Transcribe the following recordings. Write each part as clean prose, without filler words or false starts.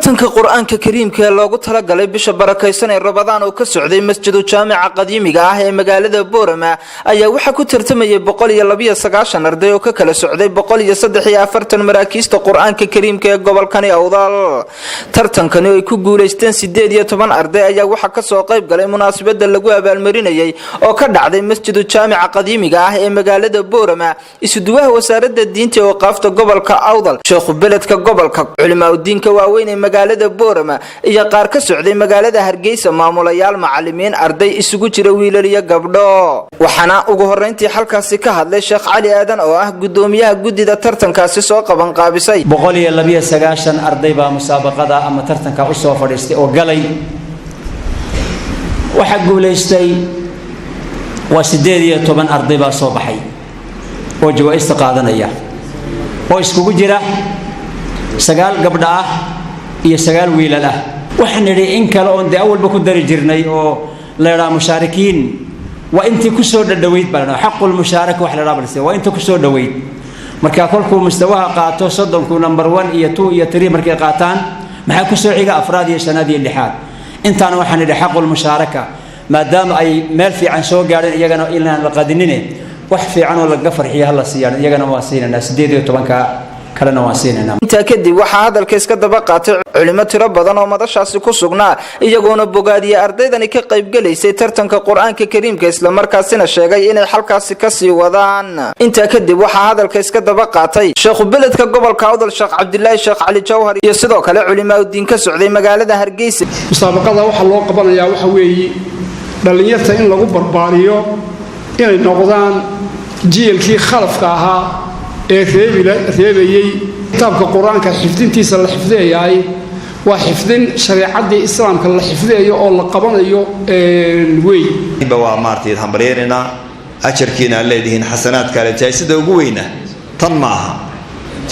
Tartanka Qur aanka Kariimka ee loogu talagalay bisha barakaysan ee Ramadaan oo ka socday Masjidka Jaamica Qadiimiga ah ee magaalada BORAMA ayaa waxa ku tartamayay 129 arday oo ka kala socday 143 maraakiista Qur aanka Kariimka ee gobolka Awdal. Tartankani ay ku guuleysteen 18 arday ayaa waxa ka soo qayb galay munaasabada lagu abaal marinayay oo ka dhacday Masjidka Jaamica Qadiimiga ah ee magaalada BORAMA. Isuduwaha wasaaradda diinta oo qaafta gobolka Awdal, sheekh beledka gobolka, culimada diinka waaweyn magaalada BORAMA iyo qaar ka socday magaalada Hargeysa, maamulayaal, macallimiin, arday isugu jira wiilal iyo gabdho. Waxaana ugu horeyntii halkaasi ka hadlay Sheekh Cali Aadan oo ah gudoomiyaha gudida tartankaasi soo qaban qaabisay. 129 arday baa musaabaqada ama tartanka u soo fadhiistay oo galay. waxa guuleystay waa 18 arday baa soo baxay oo jawaa'ista qaadanaya oo iskugu jira 9 gabdho ah iyo 9 wiilal ah. waxaan nidhi in kale oo awalba ku dari jirnay oo leeyahay musharikiin waa intii ku soo dhawayd baan xaqul musharaka wax la raabalisay waa intii ku soo dhawayd marka kolkuu mustawaha qaato 30 number 1 iyo 2 iyo 3 markay qaataan maxaa ku soo xiga afraad iyo shanaad iyo lixaad. intaana waxaan nidhi xaqul musharaka maadaama ay meel fiican soo gaareen iyagana ilaa la qadinine wax fiican oo laga farxiyo la siiyaan iyagana waa siinana 18 kalena waa siinana. inta kadib waxa hadalka iska daba qaatay culimo tiro badan oo madashaasi ku sugnaa iyagoona bogaadiyay ardaydani ka qayb galeysay tartanka Qur aanka Kariimka isla markaasina sheegay inay halkaasi ka sii wadaan. inta kadib waxa hadalka iska daba qaatay sheekh beledka gobolka Awdal, Sheekh Cabdullaahi, Sheekh Cali Jawhar iyo sidoo kale culimada diinka socday magaalada Hargeysa. musaabaqada waxa loo qabanayaa waxa weeye dhalinyarta in lagu barbaariyo inay noqdaan jiilkii khalafka ahaa ee reebayay kitaabka quraanka xifdintiisa la xifdiyay waa xifdin shariicadii islaamka la xifdiyo oo la qabanayo way waa maartay hambareerina ajarkiina leedihiin xasanaad kale jaysida ugu weyna tan maaha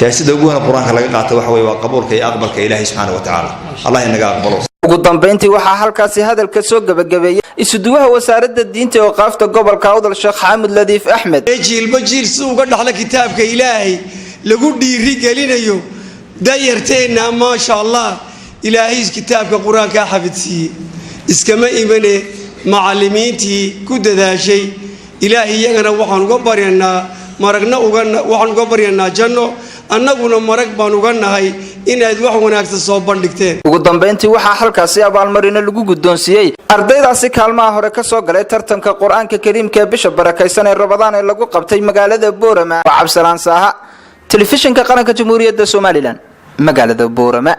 jaysida ugu weyn quraanka laga qaato waxa way waa qabuulka iyo aqbalka Ilaahay subhanahu wa ta'ala. Allah inaga aqbalo. ugu dambeyntii waxa halkaasi hadalka soo gabagabeeyay isuduwaha wasaaradda diinta oo qaafta gobolka Awdal, Sheekh Xaamud Ladiif Axmed. jiilba jiil si uga dhaxla kitaabka Ilaahay lagu dhiiri gelinayo dayarteena ma sha Allah Ilaahay kitaabka quraanka xafidsiiyay iskama imane macallimiintii ku dadaashay Ilaahay iyagana waxaan uga baryanaa maragna waxaan uga baryanaa janno annaguna marag baan uga nahay inaad wax wanaagsan soo bandhigteen. ugu dambeyntii waxa halkaasi Abaal Marino lagu gudoonsiyay ardaydaasi kaalmaha hore ka soo galay tartanka Qur aanka Kariimka ee bisha barakaysan ee Ramadaan ee lagu qabtay magaalada BORAMA. Cabsalaan Saaha, telefishinka qaranka Jamhuuriyadda Soomaaliland, magaalada BORAMA.